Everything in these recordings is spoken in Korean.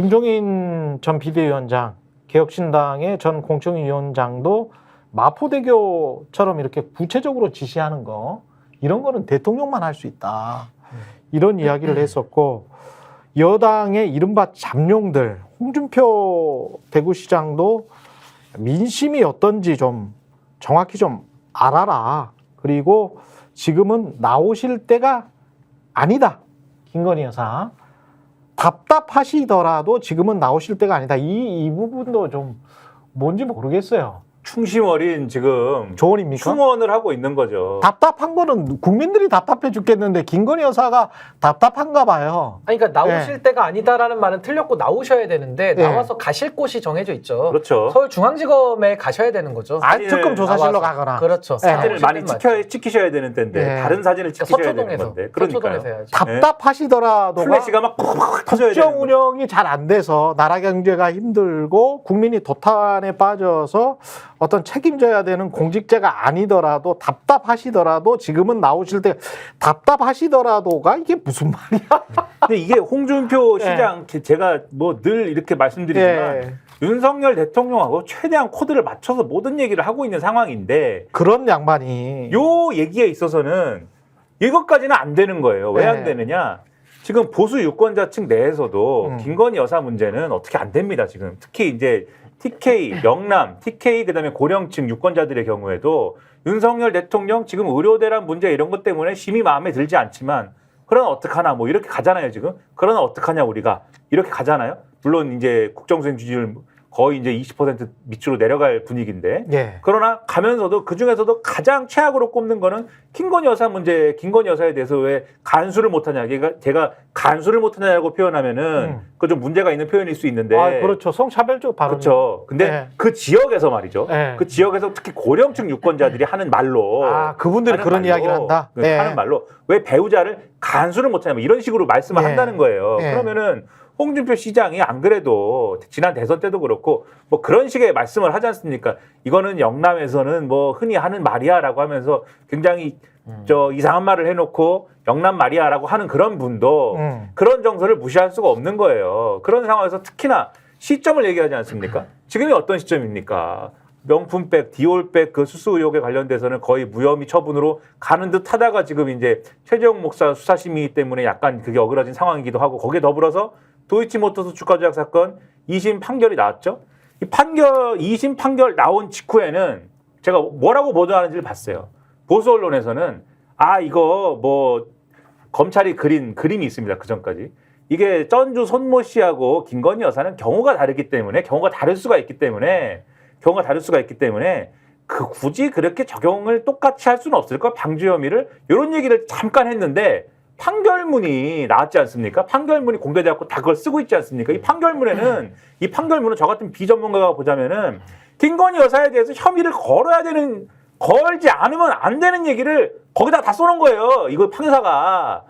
김종인 전 비대위원장, 개혁신당의 전 공청위원장도 마포대교처럼 이렇게 구체적으로 지시하는 거, 이런 거는 대통령만 할 수 있다. 이런 이야기를 했었고, 여당의 이른바 잠룡들, 홍준표 대구시장도 민심이 어떤지 좀 정확히 좀 알아라. 그리고 지금은 나오실 때가 아니다. 김건희 여사. 답답하시더라도 지금은 나오실 때가 아니다. 이 부분도 좀 뭔지 모르겠어요. 충심 어린 지금 조언입니까? 충원을 하고 있는 거죠. 답답한 거는 국민들이 답답해 죽겠는데 김건희 여사가 답답한가 봐요. 아니, 그러니까 나오실 때가 아니다라는 말은 틀렸고 나오셔야 되는데 나와서 가실 곳이 정해져 있죠. 그렇죠. 서울중앙지검에 가셔야 되는 거죠. 특검 조사실로 가거나. 그렇죠. 사진을 많이 찍히셔야 되는 때인데 다른 사진을 찍히셔야 되는 건데. 그러니까요. 해야지. 답답하시더라도 플래시가 막 터져야 되는 국정 운영이 잘 안 돼서 나라 경제가 힘들고 국민이 도탄에 빠져서 어떤 책임져야 되는 공직자가 아니더라도 답답하시더라도 지금은 나오실 때 답답하시더라도가 이게 무슨 말이야? 근데 이게 홍준표 시장 제가 뭐 늘 이렇게 말씀드리지만 윤석열 대통령하고 최대한 코드를 맞춰서 모든 얘기를 하고 있는 상황인데 그런 양반이 요 얘기에 있어서는 이것까지는 안 되는 거예요. 왜 안 되느냐? 지금 보수 유권자층 내에서도 김건희 여사 문제는 어떻게 안 됩니다. 지금 특히 이제 TK, 영남, TK 그다음에 고령층 유권자들의 경우에도 윤석열 대통령 지금 의료대란 문제 이런 것 때문에 심히 마음에 들지 않지만 그러나 어떡하나 뭐 이렇게 가잖아요 지금. 그러나 어떡하냐 우리가 이렇게 가잖아요. 물론 이제 국정수행 지지율 거의 이제 20% 밑으로 내려갈 분위기인데 그러나 가면서도 그중에서도 가장 최악으로 꼽는 거는 김건희 여사 문제, 김건희 여사에 대해서 왜 간수를 못하냐. 제가 간수를 못하냐고 표현하면은 그 좀 문제가 있는 표현일 수 있는데 그렇죠. 성차별적 발언. 그렇죠. 근데 그 지역에서 말이죠. 그 지역에서 특히 고령층 유권자들이 하는 말로 그분들이 그런 이야기를 한다. 하는 말로 왜 배우자를 간수를 못하냐 뭐 이런 식으로 말씀을 한다는 거예요. 그러면은 홍준표 시장이 안 그래도 지난 대선 때도 그렇고 뭐 그런 식의 말씀을 하지 않습니까? 이거는 영남에서는 뭐 흔히 하는 말이야라고 하면서 굉장히 이상한 말을 해놓고 영남 말이야라고 하는 그런 분도 그런 정서를 무시할 수가 없는 거예요. 그런 상황에서 특히나 시점을 얘기하지 않습니까? 지금이 어떤 시점입니까? 명품백, 디올백 그 수수 의혹에 관련돼서는 거의 무혐의 처분으로 가는 듯 하다가 지금 이제 최재형 목사 수사심의 때문에 약간 그게 어그러진 상황이기도 하고 거기에 더불어서 도이치모터스 주가 조작 사건 2심 판결이 나왔죠. 이 2심 판결 나온 직후에는 제가 뭐라고 보도하는지를 봤어요. 보수 언론에서는 이거 뭐 검찰이 그린 그림이 있습니다. 그 전까지. 이게 전주 손모 씨하고 김건희 여사는 경우가 다르기 때문에 경우가 다를 수가 있기 때문에 굳이 그렇게 적용을 똑같이 할 수는 없을 걸 방조 혐의를 이런 얘기를 잠깐 했는데 판결문이 나왔지 않습니까? 판결문이 공개되었고 다 그걸 쓰고 있지 않습니까? 이 판결문은 저 같은 비전문가가 보자면은 김건희 여사에 대해서 혐의를 걸지 않으면 안 되는 얘기를 거기다 다 써놓은 거예요. 이거 판사가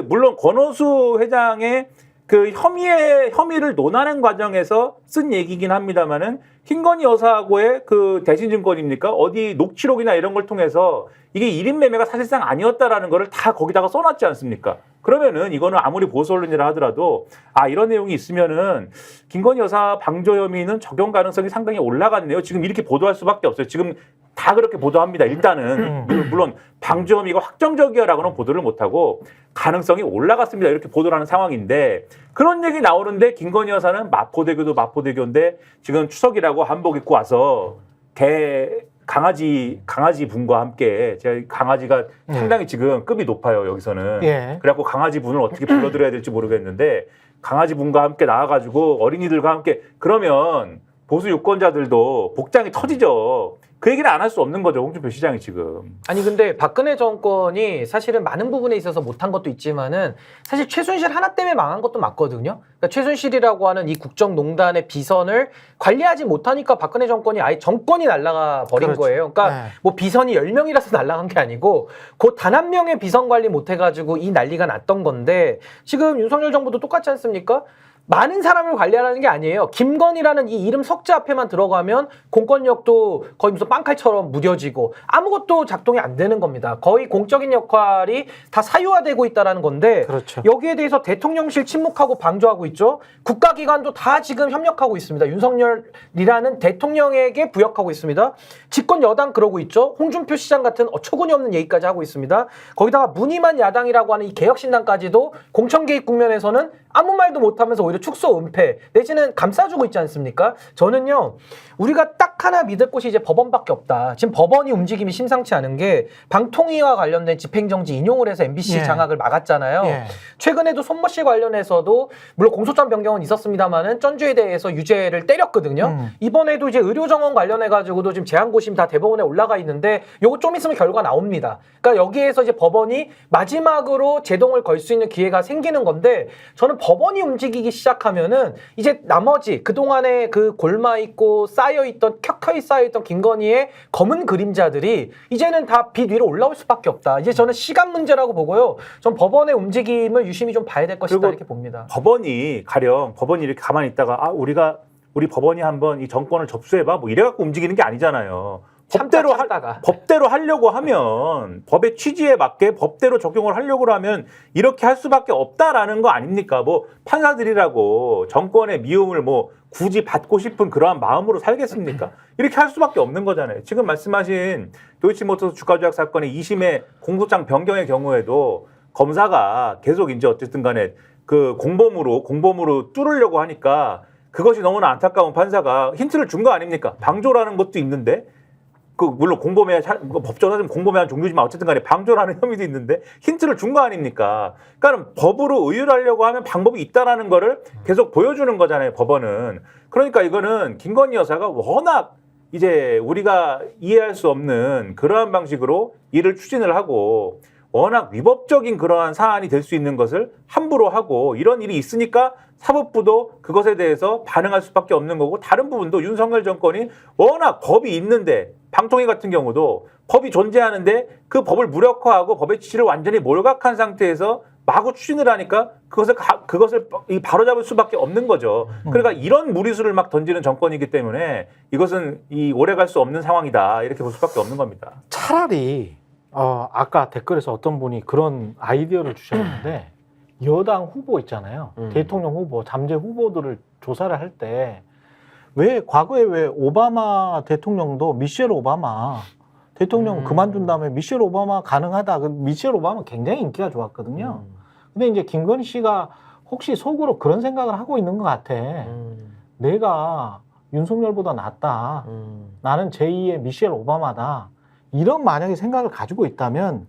물론 권오수 회장의 그 혐의를 논하는 과정에서 쓴 얘기긴 합니다만은 김건희 여사하고의 그 대신증권입니까? 어디 녹취록이나 이런 걸 통해서 이게 1인 매매가 사실상 아니었다라는 거를 다 거기다가 써놨지 않습니까? 그러면은 이거는 아무리 보수 언론이라 하더라도 이런 내용이 있으면은 김건희 여사 방조 혐의는 적용 가능성이 상당히 올라갔네요. 지금 이렇게 보도할 수밖에 없어요. 지금 다 그렇게 보도합니다. 일단은 물론 방조 혐의가 확정적이야라고는 보도를 못하고 가능성이 올라갔습니다. 이렇게 보도를 하는 상황인데 그런 얘기 나오는데 김건희 여사는 마포대교도 마포대교인데 지금 추석이라고 한복 입고 와서 강아지 분과 함께 제가 강아지가 상당히 지금 급이 높아요 여기서는. 그래갖고 강아지 분을 어떻게 불러드려야 될지 모르겠는데 강아지 분과 함께 나와가지고 어린이들과 함께 그러면 보수 유권자들도 복장이 터지죠. 그 얘기는 안 할 수 없는 거죠. 홍준표 시장이 지금. 아니 근데 박근혜 정권이 사실은 많은 부분에 있어서 못한 것도 있지만은 사실 최순실 하나 때문에 망한 것도 맞거든요. 그러니까 최순실이라고 하는 이 국정농단의 비선을 관리하지 못하니까 박근혜 정권이 아예 정권이 날아가 버린 거예요. 그러니까 뭐 비선이 10명이라서 날아간 게 아니고 그 단 한 명의 비선 관리 못 해가지고 이 난리가 났던 건데 지금 윤석열 정부도 똑같지 않습니까? 많은 사람을 관리하라는 게 아니에요. 김건희라는 이 이름 석자 앞에만 들어가면 공권력도 거의 무슨 빵칼처럼 무뎌지고 아무것도 작동이 안 되는 겁니다. 거의 공적인 역할이 다 사유화되고 있다는 건데 그렇죠. 여기에 대해서 대통령실 침묵하고 방조하고 있죠. 국가기관도 다 지금 협력하고 있습니다. 윤석열이라는 대통령에게 부역하고 있습니다. 집권 여당 그러고 있죠. 홍준표 시장 같은 어처구니 없는 얘기까지 하고 있습니다. 거기다가 무늬만 야당이라고 하는 이 개혁신당까지도 공천 개입 국면에서는 아무 말도 못하면서 오히려 축소 은폐 내지는 감싸주고 있지 않습니까? 저는요 우리가 딱 하나 믿을 곳이 이제 법원밖에 없다. 지금 법원이 움직임이 심상치 않은 게 방통위와 관련된 집행정지 인용을 해서 MBC 예. 장악을 막았잖아요. 예. 최근에도 손모 씨 관련해서도 물론 공소장 변경은 있었습니다만은 전주에 대해서 유죄를 때렸거든요. 이번에도 이제 의료정원 관련해 가지고도 지금 제한고심 다 대법원에 올라가 있는데 요거 좀 있으면 결과 나옵니다. 그러니까 여기에서 이제 법원이 마지막으로 제동을 걸 수 있는 기회가 생기는 건데 저는 법원이 움직이기 시작하면은 이제 나머지 그동안에 그 골마 있고 쌓여있던 켜켜이 쌓여있던 김건희의 검은 그림자들이 이제는 다 빛 위로 올라올 수밖에 없다. 이제 저는 시간 문제라고 보고요. 전 법원의 움직임을 유심히 좀 봐야 될 것이다 이렇게 봅니다. 법원이 이렇게 가만히 있다가 우리 법원이 한번 이 정권을 접수해봐 뭐 이래갖고 움직이는 게 아니잖아요. 법대로 하려고 하면 법의 취지에 맞게 법대로 적용을 하려고 하면 이렇게 할 수밖에 없다라는 거 아닙니까? 뭐 판사들이라고 정권의 미움을 뭐 굳이 받고 싶은 그러한 마음으로 살겠습니까? 이렇게 할 수밖에 없는 거잖아요. 지금 말씀하신 도이치모터스 주가 조작 사건의 2심의 공소장 변경의 경우에도 검사가 계속 이제 어쨌든 간에 그 공범으로 뚫으려고 하니까 그것이 너무나 안타까운 판사가 힌트를 준 거 아닙니까? 방조라는 것도 있는데 물론 법적으로 따지면 공범의 한 종류지만 어쨌든 간에 방조라는 혐의도 있는데 힌트를 준 거 아닙니까? 그러니까 법으로 의율하려고 하면 방법이 있다라는 거를 계속 보여주는 거잖아요, 법원은. 그러니까 이거는 김건희 여사가 워낙 이제 우리가 이해할 수 없는 그러한 방식으로 일을 추진을 하고 워낙 위법적인 그러한 사안이 될 수 있는 것을 함부로 하고 이런 일이 있으니까 사법부도 그것에 대해서 반응할 수밖에 없는 거고 다른 부분도 윤석열 정권이 워낙 법이 있는데 방통위 같은 경우도 법이 존재하는데 그 법을 무력화하고 법의 취지를 완전히 몰각한 상태에서 마구 추진을 하니까 그것을 바로잡을 수밖에 없는 거죠. 그러니까 이런 무리수를 막 던지는 정권이기 때문에 이것은 오래 갈 수 없는 상황이다 이렇게 볼 수밖에 없는 겁니다. 차라리 아까 댓글에서 어떤 분이 그런 아이디어를 주셨는데 여당 후보 있잖아요. 대통령 후보, 잠재 후보들을 조사를 할 때 과거에 오바마 대통령도 미셸 오바마 대통령 그만둔 다음에 미셸 오바마 가능하다. 미셸 오바마 굉장히 인기가 좋았거든요. 근데 이제 김건희 씨가 혹시 속으로 그런 생각을 하고 있는 것 같아. 내가 윤석열보다 낫다. 나는 제2의 미셸 오바마다. 이런 만약에 생각을 가지고 있다면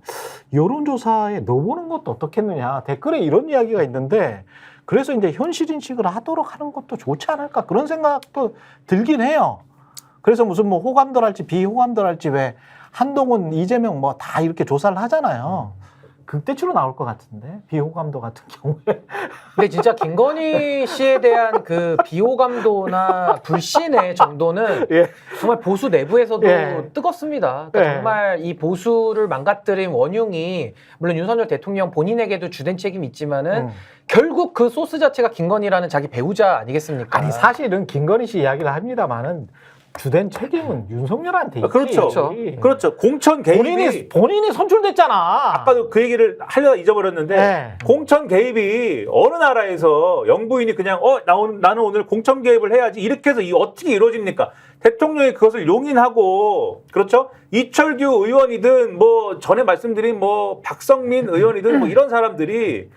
여론조사에 넣어보는 것도 어떻겠느냐. 댓글에 이런 이야기가 있는데 그래서 이제 현실 인식을 하도록 하는 것도 좋지 않을까 그런 생각도 들긴 해요. 그래서 무슨 뭐 호감들 할지 비호감들 할지 왜 한동훈, 이재명 뭐 다 이렇게 조사를 하잖아요. 극대치로 나올 것 같은데 비호감도 같은 경우에. 근데 진짜 김건희 씨에 대한 그 비호감도나 불신의 정도는 예. 정말 보수 내부에서도 예. 뜨겁습니다. 그러니까 예. 정말 이 보수를 망가뜨린 원흉이 물론 윤석열 대통령 본인에게도 주된 책임이 있지만은 결국 그 소스 자체가 김건희라는 자기 배우자 아니겠습니까? 아니 사실은 김건희 씨 이야기를 합니다만은 주된 책임은 윤석열한테 있지. 그렇죠. 공천 개입이 본인이 선출됐잖아. 아까도 그 얘기를 하려다 잊어버렸는데 네. 공천 개입이 어느 나라에서 영부인이 그냥 나는 오늘 공천 개입을 해야지 이렇게 해서 어떻게 이루어집니까? 대통령이 그것을 용인하고 그렇죠? 이철규 의원이든 뭐 전에 말씀드린 뭐 박성민 의원이든 뭐 이런 사람들이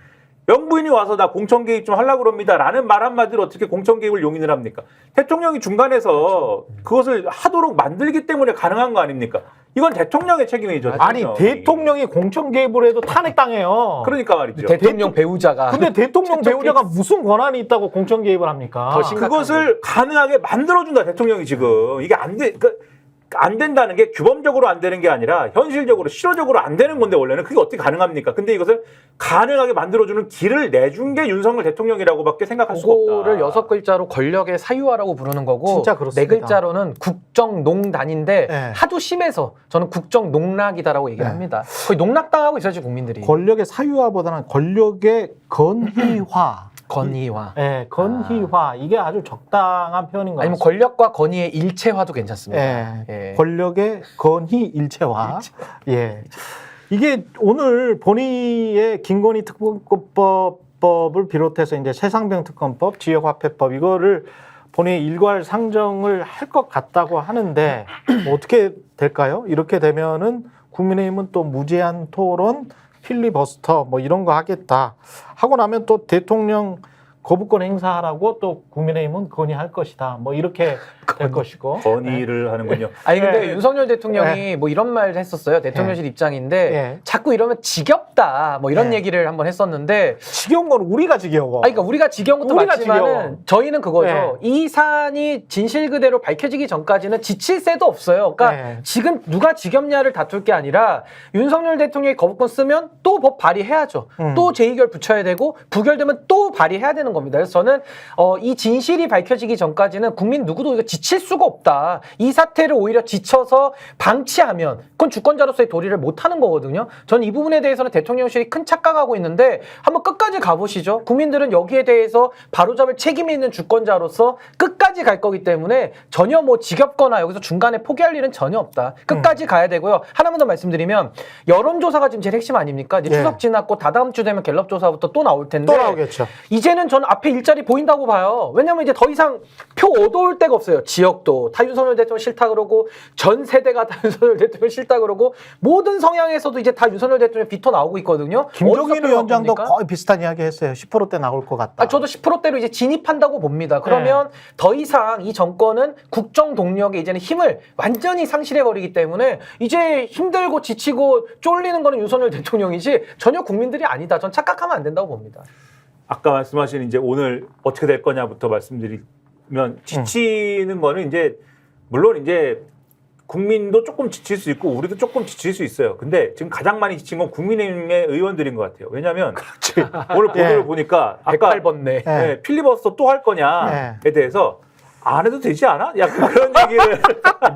영부인이 와서 나 공천 개입 좀 하려고 그럽니다. 라는 말 한마디로 어떻게 공천 개입을 용인을 합니까? 대통령이 중간에서 그것을 하도록 만들기 때문에 가능한 거 아닙니까? 이건 대통령의 책임이죠. 아니 대통령이 공천 개입을 해도 탄핵당해요. 그러니까 말이죠. 대통령 배우자가. 근데 대통령 배우자가 무슨 권한이 있다고 공천 개입을 합니까? 더 심각한 그것을 가능하게 만들어준다 대통령이 지금. 이게 안 된다는 게 규범적으로 안 되는 게 아니라 현실적으로 실효적으로 안 되는 건데 원래는 그게 어떻게 가능합니까? 근데 이것을 가능하게 만들어주는 길을 내준 게 윤석열 대통령이라고밖에 생각할 수가 없다. 그거를 6글자로 권력의 사유화라고 부르는 거고 진짜 그렇습니다. 4글자로는 국정농단인데 네. 하도 심해서 저는 국정농락이다라고 얘기를 합니다. 거의 농락당하고 있어요 지금 국민들이. 권력의 사유화보다는 권력의 건희화. 건의화. 예, 건희화 이게 아주 적당한 표현인 것 아니면 같습니다. 권력과 건의의 일체화도 괜찮습니다. 예, 예. 권력의 건희 일체화. 예, 이게 오늘 본의의 김건희 특검법을 비롯해서 이제 최상병 특검법, 지역화폐법 이거를 본회의 일괄 상정을 할 것 같다고 하는데 어떻게 될까요? 이렇게 되면은 국민의힘은 또 무제한 토론, 필리버스터 뭐 이런 거 하겠다 하고 나면 또 대통령 거부권 행사하라고 또 국민의힘은 건의할 것이다. 뭐 이렇게 될 것이고. 건의를 하는군요. 아니 근데 예. 윤석열 대통령이 뭐 이런 말 했었어요. 대통령실 입장인데 예. 자꾸 이러면 지겹다. 뭐 이런 예. 얘기를 한번 했었는데 지겨운 건 우리가 지겨워. 아니, 그러니까 우리가 지겨운 것도 우리가 맞지만은 지겨워. 저희는 그거죠. 네. 이 사안이 진실 그대로 밝혀지기 전까지는 지칠 새도 없어요. 그러니까 네. 지금 누가 지겹냐를 다툴 게 아니라 윤석열 대통령이 거부권 쓰면 또 법 발의해야죠. 또 재의결 붙여야 되고 부결되면 또 발의해야 되는 겁니다. 그래서 저는 이 진실이 밝혀지기 전까지는 국민 누구도 이거 지칠 수가 없다. 이 사태를 오히려 지쳐서 방치하면 그건 주권자로서의 도리를 못하는 거거든요. 저는 이 부분에 대해서는 대통령실이 큰 착각하고 있는데 한번 끝까지 가보시죠. 국민들은 여기에 대해서 바로잡을 책임이 있는 주권자로서 끝까지 갈 거기 때문에 전혀 뭐 지겹거나 여기서 중간에 포기할 일은 전혀 없다. 끝까지 가야 되고요. 하나만 더 말씀드리면 여론조사가 지금 제일 핵심 아닙니까? 이제 예. 추석 지났고 다다음 주 되면 갤럽조사부터 또 나올 텐데 또 나오겠죠. 이제는 저는 앞에 일자리 보인다고 봐요. 왜냐면 이제 더 이상 표 얻어올 데가 없어요. 지역도 다 윤석열 대통령 싫다 그러고 전 세대가 다 윤석열 대통령 싫다 그러고 모든 성향에서도 이제 다 윤석열 대통령 비토 나오고 있거든요. 김종인 어디서 위원장도 표가 봅니까? 거의 비슷한 이야기 했어요. 10%대 나올 것 같다. 저도 10%대로 이제 진입한다고 봅니다. 그러면 더 이상 이 정권은 국정 동력에 이제는 힘을 완전히 상실해버리기 때문에 이제 힘들고 지치고 쫄리는 거는 윤석열 대통령이지 전혀 국민들이 아니다. 전 착각하면 안 된다고 봅니다. 아까 말씀하신 이제 오늘 어떻게 될 거냐부터 말씀드리면 지치는 거는 이제 물론 이제 국민도 조금 지칠 수 있고 우리도 조금 지칠 수 있어요. 근데 지금 가장 많이 지친 건 국민의힘의 의원들인 것 같아요. 왜냐하면 오늘 보도를 보니까 아까 108번네. 네, 필리버스터 또 할 거냐에 대해서 안 해도 되지 않아? 약간 그런 얘기를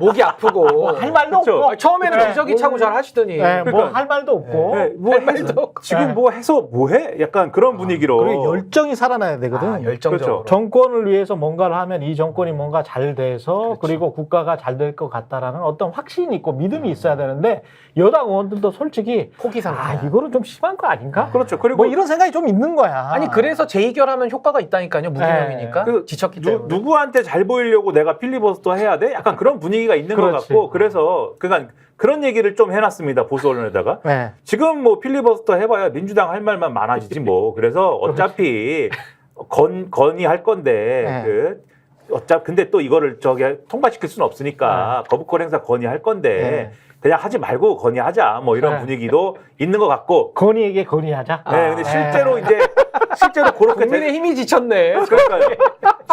목이 아프고 할 말도 그렇죠. 없고. 처음에는 네. 기저귀 차고 잘 하시더니 네, 그러니까- 뭐 할 말도 없고. 네, 뭐 할 말도 해서- 없고. 지금 뭐 해서 뭐 해? 약간 그런 분위기로 그리고 열정이 살아나야 되거든. 열정적으로. 그렇죠. 정권을 위해서 뭔가를 하면 이 정권이 뭔가 잘 돼서 그리고 국가가 잘 될 것 같다라는 어떤 확신이 있고 믿음이 있어야 되는데 여당 의원들도 솔직히 포기 상태야. 이거는 좀 심한 거 아닌가? 그렇죠. 그리고 뭐 이런 생각이 좀 있는 거야. 아니 그래서 재의결하면 효과가 있다니까요. 무기명이니까 그 지쳤기 때문에. 누구한테 잘 보이려고 내가 필리버스터 해야 돼? 약간 그런 분위기가 있는 것 그렇지. 같고 그래서 그러니까 그런 얘기를 좀 해놨습니다. 보수 언론에다가. 네. 지금 뭐 필리버스터 해봐야 민주당 할 말만 많아지지 뭐. 그래서 어차피 건의할 건데 네. 근데 또 이거를 통과시킬 수는 없으니까 거부권 행사 건의할 건데 네. 그냥 하지 말고 건의하자 뭐 이런 네. 분위기도 있는 것 같고. 건의에게 건의하자. 네, 근데 실제로 이제 실제로 그렇게 국민의 힘이 지쳤네. 그러니까요.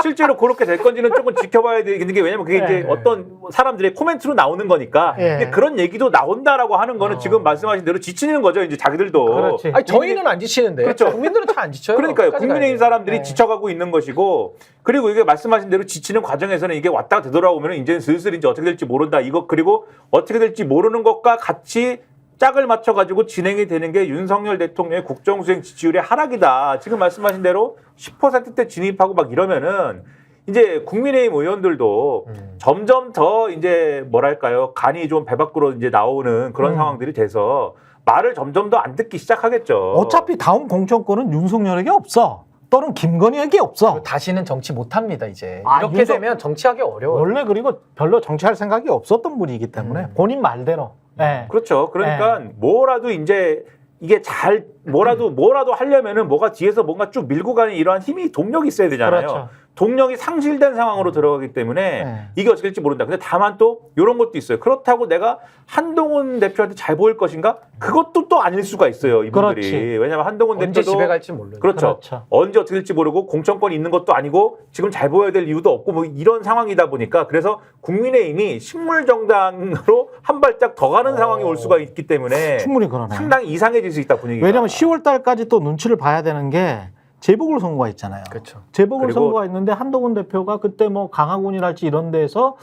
실제로 그렇게 될 건지는 조금 지켜봐야 되는 게 왜냐면 그게 이제 네. 어떤 사람들의 코멘트로 나오는 거니까. 네. 근데 그런 얘기도 나온다라고 하는 거는 지금 말씀하신 대로 지치는 거죠. 이제 자기들도. 그렇지. 아니 저희는 안 지치는데. 그렇죠. 국민들은 잘 안 지쳐요. 그러니까요. 끝까지 국민의힘 가야 돼요. 사람들이 네. 지쳐가고 있는 것이고 그리고 이게 말씀하신 대로 지치는 과정에서는 이게 왔다가 되돌아오면 이제는 슬슬 이제 어떻게 될지 모른다. 이거 그리고 어떻게 될지 모르는 것과 같이 짝을 맞춰가지고 진행이 되는 게 윤석열 대통령의 국정수행 지지율의 하락이다. 지금 말씀하신 대로 10%대 진입하고 막 이러면은 이제 국민의힘 의원들도 점점 더 이제 뭐랄까요. 간이 좀 배 밖으로 이제 나오는 그런 상황들이 돼서 말을 점점 더 안 듣기 시작하겠죠. 어차피 다음 공천권은 윤석열에게 없어. 또는 김건희에게 없어. 다시는 정치 못합니다 이제. 아, 이렇게 되면 정치하기 어려워요. 원래 그리고 별로 정치할 생각이 없었던 분이기 때문에 본인 말대로. 네. 그렇죠. 그러니까 뭐라도 이제 이게 뭐라도 하려면은 뭐가 뒤에서 뭔가 쭉 밀고 가는 이러한 힘이 동력이 있어야 되잖아요. 그렇죠. 동력이 상실된 상황으로 들어가기 때문에 네. 이게 어떻게 될지 모른다. 근데 다만 또 이런 것도 있어요. 그렇다고 내가 한동훈 대표한테 잘 보일 것인가? 그것도 또 아닐 수가 있어요. 이분들이. 그렇지. 왜냐하면 한동훈 언제 대표도 집에 갈지 몰라요. 그렇죠. 그렇죠. 언제 어떻게 될지 모르고 공천권이 있는 것도 아니고 지금 잘 보여야 될 이유도 없고 뭐 이런 상황이다 보니까 그래서 국민의힘이 식물정당으로 한 발짝 더 가는 상황이 올 수가 있기 때문에 충분히 그러네. 상당히 이상해질 수 있다 분위기가. 왜냐하면 10월 달까지 또 눈치를 봐야 되는 게 재보궐선거가 있잖아요. 그렇죠. 재보궐선거가 있는데 한동훈 대표가 그때 뭐 강화군이랄지 이런 데서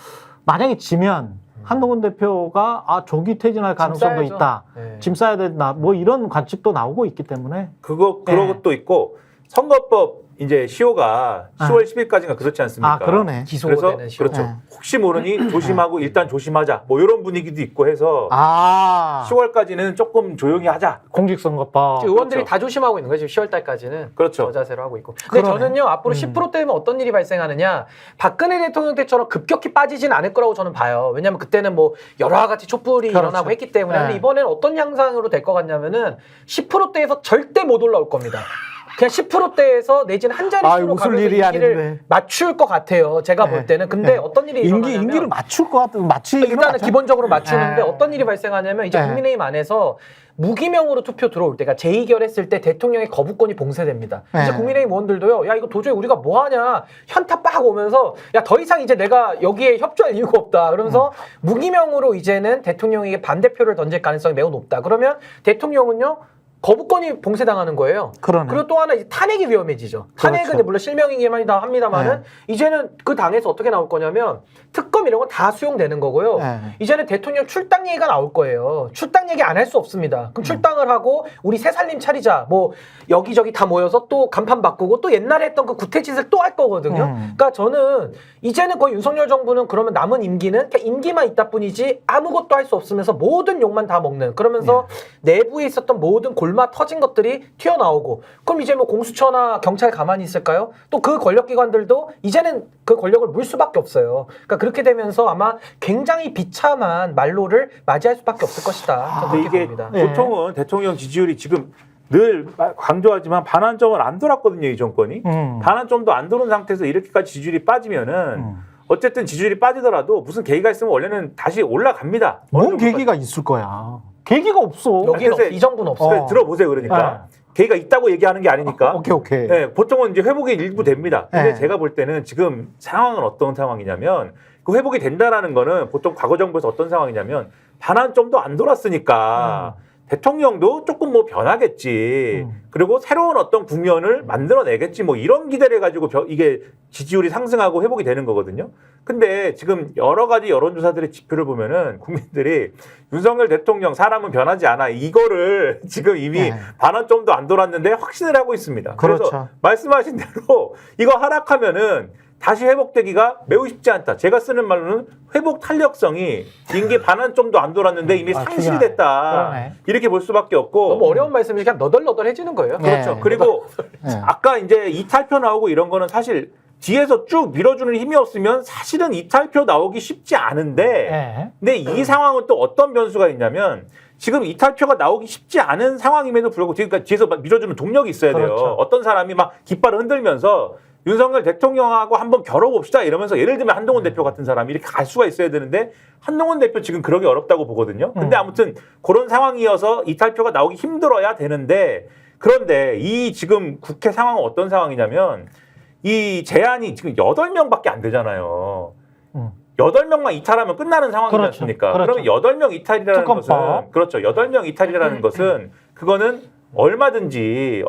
만약에 지면 한동훈 대표가 조기 퇴진할 가능성도 싸야죠. 있다. 네. 짐 싸야 된다. 뭐 이런 관측도 나오고 있기 때문에 그런 네. 것도 있고 선거법 이제 시효가 10월 10일까지가 그렇지 않습니까? 아, 그러네. 그래서 기소되는 시효. 그렇죠. 네. 혹시 모르니 조심하고 일단 조심하자. 뭐 이런 분위기도 있고 해서 아, 10월까지는 조금 조용히 하자. 공직선거법. 지금 의원들이 그렇죠. 다 조심하고 있는 거죠. 10월 달까지는 그렇죠. 저 자세로 하고 있고. 근데 그러네. 저는요 앞으로 10%대면 어떤 일이 발생하느냐? 박근혜 대통령 때처럼 급격히 빠지진 않을 거라고 저는 봐요. 왜냐하면 그때는 뭐 여러 가지 촛불이 그렇죠. 일어나고 했기 때문에. 네. 근데 이번에는 어떤 양상으로 될 것 같냐면은 10%대에서 절대 못 올라올 겁니다. 그냥 10%대에서 내지는 한 아이, 자릿수로 웃을 가면서 일이 임기를 아닌데. 맞출 것 같아요. 제가 네. 볼 때는. 근데 네. 어떤 일이 일어나냐면 임기를 맞출 것 같은 맞추기는 일단은 맞죠? 기본적으로 맞추는데 네. 어떤 일이 발생하냐면 이제 네. 국민의힘 안에서 무기명으로 투표 들어올 때가 재의결했을 때 대통령의 거부권이 봉쇄됩니다. 네. 이제 국민의힘 의원들도요. 야 이거 도저히 우리가 뭐 하냐 현타 빡 오면서 야 더 이상 이제 내가 여기에 협조할 이유가 없다. 그러면서 무기명으로 이제는 대통령에게 반대표를 던질 가능성이 매우 높다. 그러면 대통령은요. 거부권이 봉쇄당하는 거예요. 그러네. 그리고 또 하나 이제 탄핵이 위험해지죠. 탄핵은 그렇죠. 물론 실명이긴 합니다만은 이제는 그 당에서 어떻게 나올 거냐면 특검 이런 건 다 수용되는 거고요. 네. 이제는 대통령 출당 얘기가 나올 거예요. 출당 얘기 안 할 수 없습니다. 그럼 출당을 하고 우리 새 살림 차리자. 뭐 여기저기 다 모여서 또 간판 바꾸고 또 옛날에 했던 그 구태짓을 또 할 거거든요. 그러니까 저는 이제는 거의 윤석열 정부는 그러면 남은 임기는 그냥 임기만 있다 뿐이지 아무것도 할 수 없으면서 모든 욕만 다 먹는 그러면서 내부에 있었던 모든 골마 터진 것들이 튀어나오고 그럼 이제 뭐 공수처나 경찰 가만히 있을까요? 또 그 권력기관들도 이제는 그 권력을 물 수밖에 없어요. 그러니까 그렇게 되면서 아마 굉장히 비참한 말로를 맞이할 수밖에 없을 것이다. 저는 근데 그렇게 이게 봅니다. 예. 보통은 대통령 지지율이 지금 늘 강조하지만 반환점을 안 돌았거든요, 이 정권이. 반환점도 안 도는 상태에서 이렇게까지 지지율이 빠지면은 어쨌든 지지율이 빠지더라도 무슨 계기가 있으면 원래는 다시 올라갑니다. 뭔 계기가 있을 거야? 계기가 없어. 여기는 그래서 이 정부는 없어요. 그래서 들어보세요, 그러니까. 계기가 있다고 얘기하는 게 아니니까. 오케이. 네, 보통은 이제 회복이 일부 됩니다. 근데 네. 제가 볼 때는 지금 상황은 어떤 상황이냐면 그 회복이 된다라는 거는 보통 과거 정부에서 어떤 상황이냐면 반환점도 안 돌았으니까 대통령도 조금 뭐 변하겠지. 그리고 새로운 어떤 국면을 만들어내겠지. 뭐 이런 기대를 가지고 이게 지지율이 상승하고 회복이 되는 거거든요. 근데 지금 여러 가지 여론조사들의 지표를 보면은 국민들이 윤석열 대통령 사람은 변하지 않아. 이거를 지금 이미 네. 반환점도 안 돌았는데 확신을 하고 있습니다. 그렇죠. 그래서 말씀하신 대로 이거 하락하면은 다시 회복되기가 매우 쉽지 않다. 제가 쓰는 말로는 회복 탄력성이 임기 반환점도 안 돌았는데 이미 상실됐다. 그러네. 이렇게 볼 수밖에 없고. 너무 어려운 말씀이 그냥 너덜너덜해지는 거예요. 네. 그렇죠. 그리고 네. 아까 이제 이탈표 나오고 이런 거는 사실 뒤에서 쭉 밀어주는 힘이 없으면 사실은 이탈표 나오기 쉽지 않은데 네. 근데 이 상황은 또 어떤 변수가 있냐면 지금 이탈표가 나오기 쉽지 않은 상황임에도 불구하고 그러니까 뒤에서 밀어주는 동력이 있어야 돼요. 그렇죠. 어떤 사람이 막 깃발을 흔들면서 윤석열 대통령하고 한번 겨뤄봅시다 이러면서 예를 들면 한동훈 대표 같은 사람이 이렇게 갈 수가 있어야 되는데 한동훈 대표 지금 그러기 어렵다고 보거든요. 근데 아무튼 그런 상황이어서 이탈표가 나오기 힘들어야 되는데 그런데 이 지금 국회 상황은 어떤 상황이냐면 이 제안이 지금 8명밖에 안 되잖아요. 8명만 이탈하면 끝나는 상황이지 그렇죠. 않습니까? 그렇죠. 그러면 8명 이탈이라는 특검법. 것은 그렇죠. 8명 이탈이라는 것은 그거는 얼마든지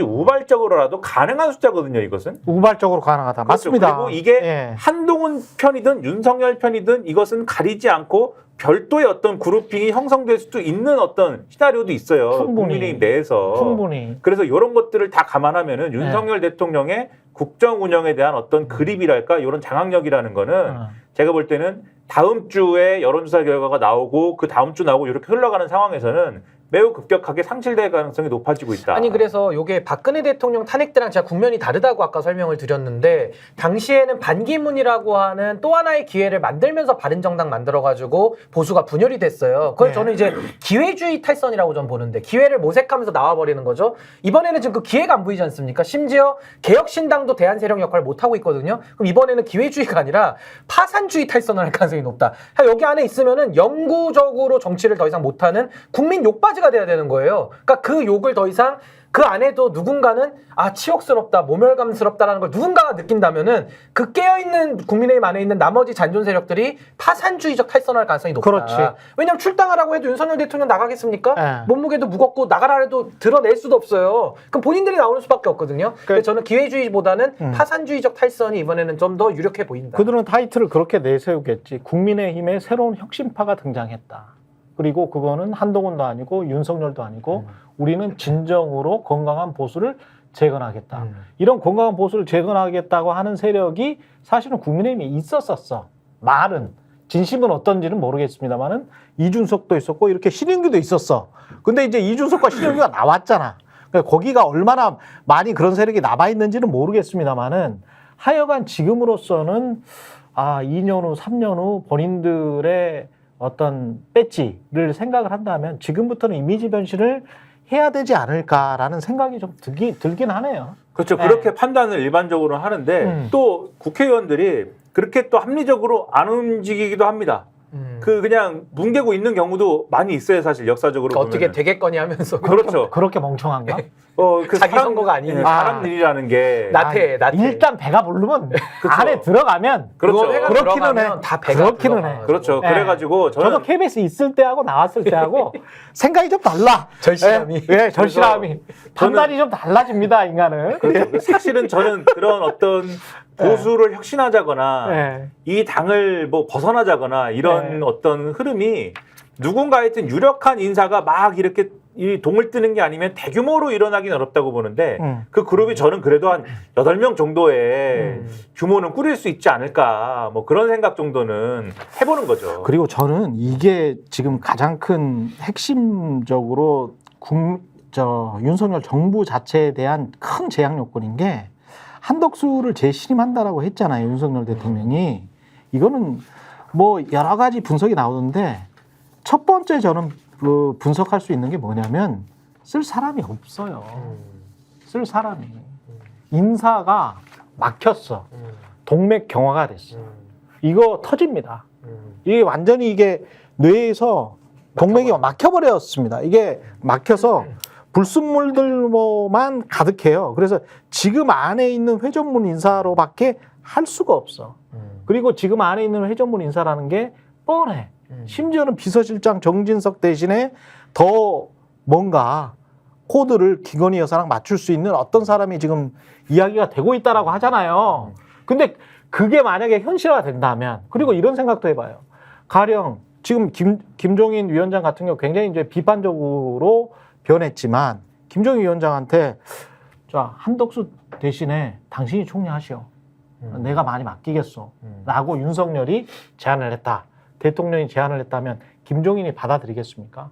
우발적으로라도 가능한 숫자거든요, 이것은. 우발적으로 가능하다. 그렇죠. 맞습니다. 그리고 이게 예. 한동훈 편이든 윤석열 편이든 이것은 가리지 않고 별도의 어떤 그룹핑이 형성될 수도 있는 어떤 시나리오도 있어요. 충분히. 국민의힘 내에서. 충분히. 그래서 이런 것들을 다 감안하면은 윤석열 대통령의 국정 운영에 대한 어떤 그립이랄까 이런 장악력이라는 거는 제가 볼 때는 다음 주에 여론조사 결과가 나오고 그 다음 주 나오고 이렇게 흘러가는 상황에서는 매우 급격하게 상실될 가능성이 높아지고 있다. 아니 그래서 이게 박근혜 대통령 탄핵 때랑 제가 국면이 다르다고 아까 설명을 드렸는데 당시에는 반기문이라고 하는 또 하나의 기회를 만들면서 바른정당 만들어가지고 보수가 분열이 됐어요. 그걸 네. 저는 이제 기회주의 탈선이라고 좀 보는데 기회를 모색하면서 나와버리는 거죠. 이번에는 지금 그 기회가 안 보이지 않습니까? 심지어 개혁신당도 대안세력 역할을 못하고 있거든요. 그럼 이번에는 기회주의가 아니라 파산주의 탈선을 할 가능성이 높다. 여기 안에 있으면은 영구적으로 정치를 더 이상 못하는 국민 욕바지 가 돼야 되는 거예요. 그러니까 그 욕을 더 이상 그 안에도 누군가는 치욕스럽다, 모멸감스럽다라는 걸 누군가가 느낀다면은 그 깨어있는 국민의힘 안에 있는 나머지 잔존 세력들이 파산주의적 탈선할 가능성이 높다. 그렇지. 왜냐하면 출당하라고 해도 윤석열 대통령 나가겠습니까? 네. 몸무게도 무겁고 나가라 해도 드러낼 수도 없어요. 그럼 본인들이 나오는 수밖에 없거든요. 근데 저는 기회주의보다는 파산주의적 탈선이 이번에는 좀 더 유력해 보인다. 그들은 타이틀을 그렇게 내세우겠지. 국민의힘의 새로운 혁신파가 등장했다. 그리고 그거는 한동훈도 아니고 윤석열도 아니고 우리는 진정으로 건강한 보수를 재건하겠다. 이런 건강한 보수를 재건하겠다고 하는 세력이 사실은 국민의힘에 있었었어. 말은. 진심은 어떤지는 모르겠습니다만은 이준석도 있었고 이렇게 신인규도 있었어. 근데 이제 이준석과 신인규가 나왔잖아. 그러니까 거기가 얼마나 많이 그런 세력이 남아있는지는 모르겠습니다만은 하여간 지금으로서는 2년 후, 3년 후 본인들의 어떤 배지를 생각을 한다면 지금부터는 이미지 변신을 해야 되지 않을까라는 생각이 좀 들긴 하네요. 그렇죠. 네. 그렇게 판단을 일반적으로 하는데 또 국회의원들이 그렇게 또 합리적으로 안 움직이기도 합니다. 그냥 뭉개고 있는 경우도 많이 있어요, 사실 역사적으로 보면. 어떻게 되겠거니 하면서 그렇죠. 그렇게 멍청한가? 그 자기 선거가 아니니까. 사람 일이라는 게 나태. 일단 배가 부르면 그렇죠. 안에 들어가면 그렇죠. 회가 그렇기는 들어가면 해. 다 배가 그렇기는 들어가. 해. 그렇죠. 네. 그래가지고 저도 KBS 있을 때하고 나왔을 때하고 생각이 좀 달라. 절실함이. 예, 절실함이. 판단이 좀 달라집니다, 인간은. 그렇죠. 사실은 저는 그런 어떤 보수를 혁신하자거나 예. 이 당을 뭐 벗어나자거나 이런 네. 어떤 흐름이 누군가 하여튼 유력한 인사가 막 이렇게 이 동을 뜨는 게 아니면 대규모로 일어나긴 어렵다고 보는데 그 그룹이 저는 그래도 한 8명 정도의 규모는 꾸릴 수 있지 않을까 뭐 그런 생각 정도는 해보는 거죠. 그리고 저는 이게 지금 가장 큰 핵심적으로 윤석열 정부 자체에 대한 큰 제약 요건인 게 한덕수를 재신임한다라고 했잖아요. 윤석열 대통령이. 이거는 뭐 여러 가지 분석이 나오는데 첫 번째 저는 분석할 수 있는 게 뭐냐면 쓸 사람이 없어요. 쓸 사람이. 인사가 막혔어. 동맥 경화가 됐어. 이거 터집니다. 이게 완전히 이게 뇌에서 동맥이 막혀버렸습니다. 이게 막혀서 불순물들만 가득해요. 그래서 지금 안에 있는 회전문 인사로밖에 할 수가 없어. 그리고 지금 안에 있는 회전문 인사라는 게 뻔해. 심지어는 비서실장 정진석 대신에 더 뭔가 코드를 김건희 여사랑 맞출 수 있는 어떤 사람이 지금 이야기가 되고 있다라고 하잖아요. 근데 그게 만약에 현실화 된다면, 그리고 이런 생각도 해봐요. 가령 지금 김종인 위원장 같은 경우 굉장히 이제 비판적으로 변했지만 김종인 위원장한테 자, 한덕수 대신에 당신이 총리하시오. 내가 많이 맡기겠소. 라고 윤석열이 제안을 했다. 대통령이 제안을 했다면 김종인이 받아들이겠습니까?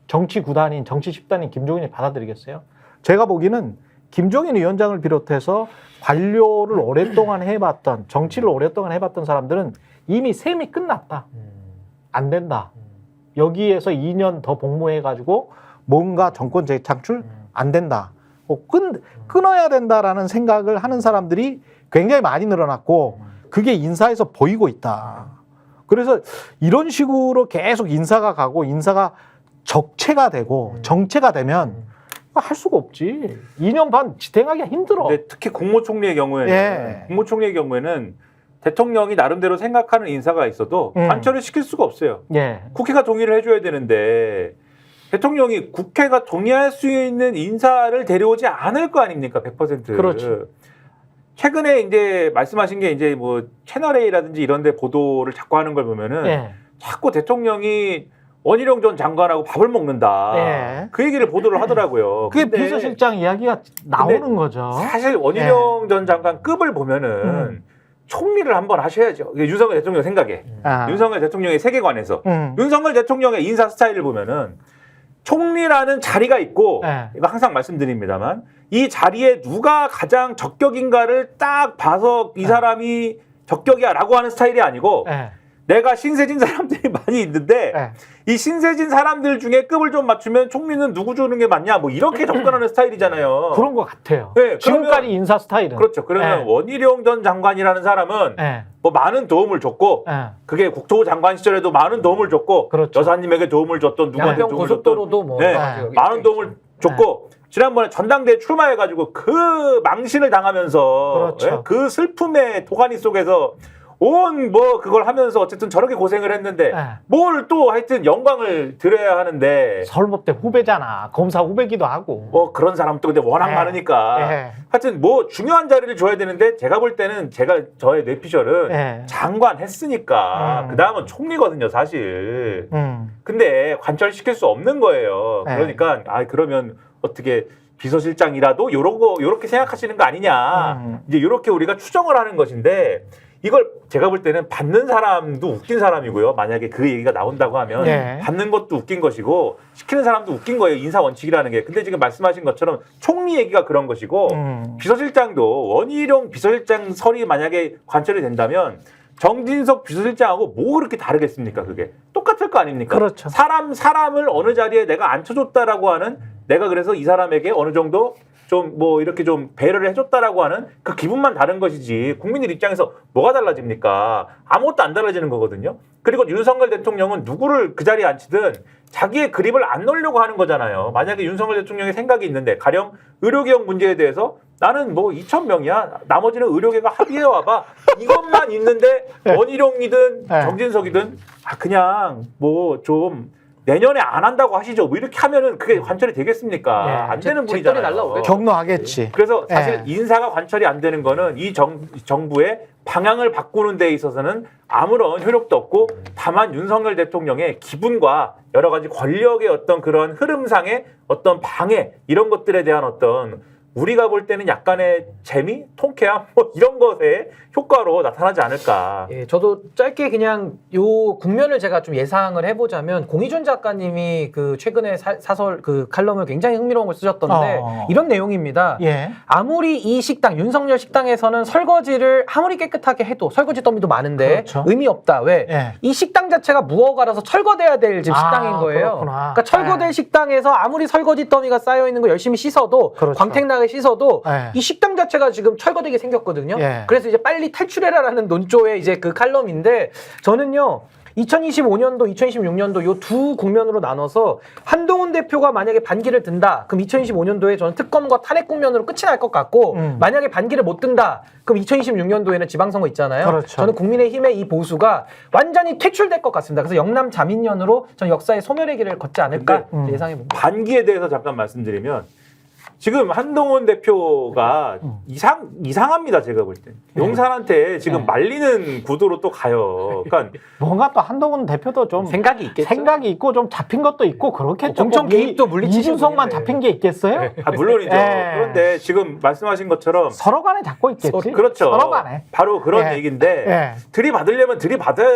정치 9단인, 정치 10단인 김종인이 받아들이겠어요? 제가 보기에는 김종인 위원장을 비롯해서 관료를 오랫동안 해봤던, 정치를 오랫동안 해봤던 사람들은 이미 셈이 끝났다. 안 된다. 여기에서 2년 더 복무해가지고 뭔가 정권 재창출 안 된다. 끊어야 된다라는 생각을 하는 사람들이 굉장히 많이 늘어났고 그게 인사에서 보이고 있다. 그래서 이런 식으로 계속 인사가 가고 인사가 적체가 되고 정체가 되면 할 수가 없지. 2년 반 지탱하기가 힘들어. 근데 특히 국무총리의 경우에는 예. 국무총리의 경우에는 대통령이 나름대로 생각하는 인사가 있어도 관철을 시킬 수가 없어요. 예. 국회가 동의를 해줘야 되는데 대통령이 국회가 동의할 수 있는 인사를 데려오지 않을 거 아닙니까? 100%. 그렇죠. 최근에 이제 말씀하신 게 이제 뭐 채널A라든지 이런 데 보도를 자꾸 하는 걸 보면은 예. 자꾸 대통령이 원희룡 전 장관하고 밥을 먹는다. 예. 그 얘기를 보도를 하더라고요. 그게 근데 비서실장 이야기가 나오는 거죠. 사실 원희룡 전 장관 급을 보면은 총리를 한번 하셔야죠. 이게 윤석열 대통령 생각에. 윤석열 대통령의 세계관에서. 윤석열 대통령의 인사 스타일을 보면은 총리라는 자리가 있고 이거 항상 말씀드립니다만 이 자리에 누가 가장 적격인가를 딱 봐서 이 사람이 적격이야라고 하는 스타일이 아니고 내가 신세진 사람들이 많이 있는데 이 신세진 사람들 중에 급을 좀 맞추면 총리는 누구 주는 게 맞냐 뭐 이렇게 접근하는 스타일이잖아요. 그런 것 같아요. 네, 지금까지 인사 스타일은. 그렇죠. 그러면 원희룡 전 장관이라는 사람은 뭐 많은 도움을 줬고 그게 국토부 장관 시절에도 많은 도움을 줬고 그렇죠. 여사님에게 도움을 줬던 누구한테 양평 도움을 고속도로도 뭐 많은 도움을 줬고 지난번에 전당대회 출마해가지고 그 망신을 당하면서 그렇죠. 그 슬픔의 도가니 속에서 온 뭐 그걸 하면서 어쨌든 저렇게 고생을 했는데 뭘 또 하여튼 영광을 드려야 하는데 서울법대 후배잖아. 검사 후배기도 하고. 뭐 그런 사람도 근데 워낙 많으니까 하여튼 뭐 중요한 자리를 줘야 되는데 제가 볼 때는 저의 뇌피셜은 장관 했으니까 그 다음은 총리거든요 사실. 근데 관철시킬 수 없는 거예요. 그러니까 그러면 어떻게 비서실장이라도 요렇게 생각하시는 거 아니냐. 이제 요렇게 우리가 추정을 하는 것인데 이걸 제가 볼 때는 받는 사람도 웃긴 사람이고요. 만약에 그 얘기가 나온다고 하면 네. 받는 것도 웃긴 것이고 시키는 사람도 웃긴 거예요. 인사 원칙이라는 게. 근데 지금 말씀하신 것처럼 총리 얘기가 그런 것이고 비서실장도 원희룡 비서실장설이 만약에 관철이 된다면 정진석 비서실장하고 뭐 그렇게 다르겠습니까? 그게 똑같을 거 아닙니까? 그렇죠. 사람을 어느 자리에 내가 앉혀줬다라고 하는 내가 그래서 이 사람에게 어느 정도 좀 뭐 이렇게 좀 배려를 해줬다라고 하는 그 기분만 다른 것이지 국민들 입장에서 뭐가 달라집니까? 아무것도 안 달라지는 거거든요. 그리고 윤석열 대통령은 누구를 그 자리에 앉히든 자기의 그립을 안 놓으려고 하는 거잖아요. 만약에 윤석열 대통령의 생각이 있는데 가령 의료개혁 문제에 대해서 나는 뭐 2,000명이야. 나머지는 의료계가 합의해 와봐. 이것만 있는데 원희룡이든 정진석이든 그냥 뭐 좀 내년에 안 한다고 하시죠. 뭐 이렇게 하면은 그게 관철이 되겠습니까? 안 되는 분이잖아요. 날라오겠죠. 경로하겠지. 그래서 사실 인사가 관철이 안 되는 거는 이 정부의 방향을 바꾸는 데 있어서는 아무런 효력도 없고 다만 윤석열 대통령의 기분과 여러 가지 권력의 어떤 그런 흐름상의 어떤 방해 이런 것들에 대한 어떤 우리가 볼 때는 약간의 재미, 통쾌함 뭐 이런 것의 효과로 나타나지 않을까. 예, 저도 짧게 그냥 요 국면을 제가 좀 예상을 해보자면 공희준 작가님이 그 최근에 사설 그 칼럼을 굉장히 흥미로운 걸 쓰셨던데 이런 내용입니다. 예. 아무리 이 식당 윤석열 식당에서는 설거지를 아무리 깨끗하게 해도 설거지 더미도 많은데 그렇죠. 의미 없다. 왜? 예. 이 식당 자체가 무허가라서 철거돼야 될 지금 식당인 거예요. 그렇구나. 그러니까 철거될 식당에서 아무리 설거지 더미가 쌓여 있는 거 열심히 씻어도 그렇죠. 광택나게 씻어도 예. 이 식당 자체가 지금 철거되게 생겼거든요. 예. 그래서 이제 빨리 탈출해라라는 논조의 이제 그 칼럼인데 저는요. 2025년도, 2026년도 요 두 국면으로 나눠서 한동훈 대표가 만약에 반기를 든다. 그럼 2025년도에 저는 특검과 탄핵 국면으로 끝이 날 것 같고 만약에 반기를 못 든다. 그럼 2026년도에는 지방선거 있잖아요. 그렇죠. 저는 국민의힘의 이 보수가 완전히 퇴출될 것 같습니다. 그래서 영남 자민련으로 저는 역사의 소멸의 길을 걷지 않을까 예상해 봅니다. 반기에 대해서 잠깐 말씀드리면 지금 한동훈 대표가 이상합니다. 제가 볼 때. 용산한테 지금 말리는 구도로 또 가요. 그러니까 뭔가 또 한동훈 대표도 좀 생각이 있겠죠. 생각이 있고 좀 잡힌 것도 있고 그렇겠죠. 공천 꼭 개입도 물리치신 이준석만 분이네. 잡힌 게 있겠어요? 물론이죠. 예. 그런데 지금 말씀하신 것처럼 서로 간에 잡고 있겠지. 그렇죠. 서로 간에. 바로 그런 예. 얘기인데 예. 들이받으려면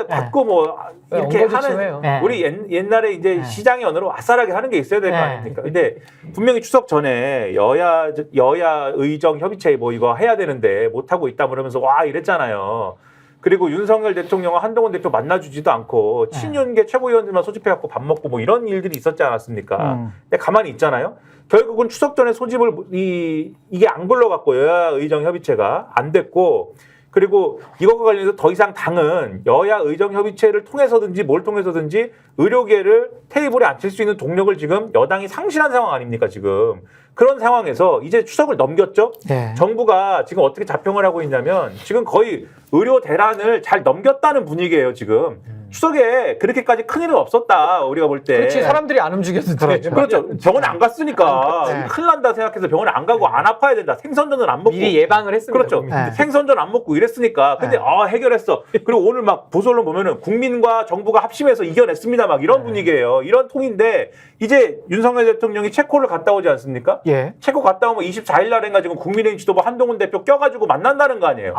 받고 뭐 이렇게 엉거주춤해요. 하는 우리 옛날에 이제 시장의 언어로 아싸라게 하는 게 있어야 될 거 예. 아닙니까? 근데 분명히 추석 전에 여야 의정 협의체 뭐 이거 해야 되는데 못 하고 있다 그러면서 와 이랬잖아요. 그리고 윤석열 대통령과 한동훈 대표 만나주지도 않고 친윤계 최고위원들만 소집해갖고 밥 먹고 뭐 이런 일들이 있었지 않았습니까? 근데 가만히 있잖아요. 결국은 추석 전에 소집을 이게 안 굴러갔고 여야 의정 협의체가 안 됐고 그리고 이것과 관련해서 더 이상 당은 여야 의정 협의체를 통해서든지 뭘 통해서든지 의료계를 테이블에 앉힐 수 있는 동력을 지금 여당이 상실한 상황 아닙니까 지금. 그런 상황에서 이제 추석을 넘겼죠. 네. 정부가 지금 어떻게 자평을 하고 있냐면 지금 거의 의료 대란을 잘 넘겼다는 분위기예요 지금. 추석에 그렇게까지 큰일은 없었다 우리가 볼 때. 그렇지 사람들이 안 움직였는데 그렇죠. 병원에 안 갔으니까 네. 큰일 난다 생각해서 병원에 안 가고 안 아파야 된다. 생선전은 안 먹고. 미리 예방을 했습니다. 그렇죠. 네. 생선전 안 먹고 이랬으니까. 근데 해결했어. 그리고 오늘 막 보수언론 보면은 국민과 정부가 합심해서 이겨냈습니다. 막 이런 분위기예요. 이런 통인데 이제 윤석열 대통령이 체코를 갔다 오지 않습니까? 예. 체코 갔다 오면 24일 날인가 지금 국민의힘 지도부 한동훈 대표 껴가지고 만난다는 거 아니에요.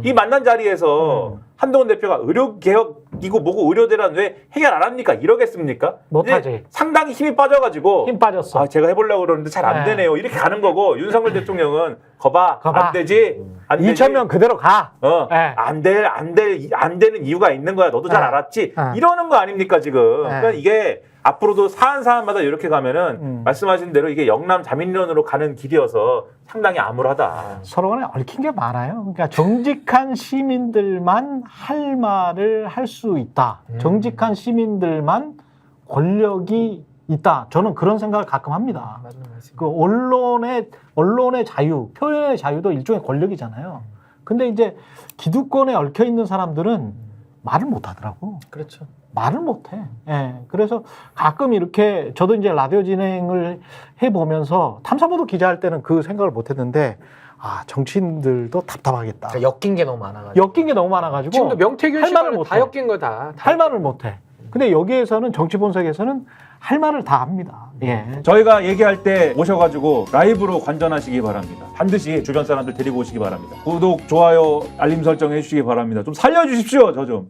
이 만난 자리에서 한동훈 대표가 의료개혁이고 뭐고 의료대란 왜 해결 안 합니까? 이러겠습니까? 못하지. 이제 상당히 힘이 빠져가지고 힘 빠졌어. 제가 해보려고 그러는데 잘 안 네. 되네요. 이렇게 가는 거고 윤석열 대통령은 거봐. 안 되지. 안 되지. 2,000명 그대로 가. 네. 안 되는 이유가 있는 거야. 너도 잘 네. 알았지. 네. 이러는 거 아닙니까 지금. 네. 그러니까 이게 앞으로도 사안마다 이렇게 가면은 말씀하신 대로 이게 영남 자민련으로 가는 길이어서 상당히 암울하다. 서로 간에 얽힌 게 많아요. 그러니까 정직한 시민들만 할 말을 할 수 있다. 정직한 시민들만 권력이 있다. 저는 그런 생각을 가끔 합니다. 맞는 말씀. 그 언론의 자유, 표현의 자유도 일종의 권력이잖아요. 근데 이제 기득권에 얽혀 있는 사람들은 말을 못 하더라고. 그렇죠. 말을 못 해. 예. 그래서 가끔 이렇게 저도 이제 라디오 진행을 해 보면서 탐사보도 기자할 때는 그 생각을 못 했는데 정치인들도 답답하겠다. 그러니까 엮인 게 너무 많아가지고. 엮인 게 너무 많아가지고 지금도 명태균 할 말을 씨가 못 다 해. 엮인 걸 다. 할 말을 못 해. 근데 여기에서는 정치 본색에서는 할 말을 다 합니다. 예. 저희가 얘기할 때 오셔가지고 라이브로 관전하시기 바랍니다. 반드시 주변 사람들 데리고 오시기 바랍니다. 구독, 좋아요, 알림 설정 해주시기 바랍니다. 좀 살려주십시오, 저 좀.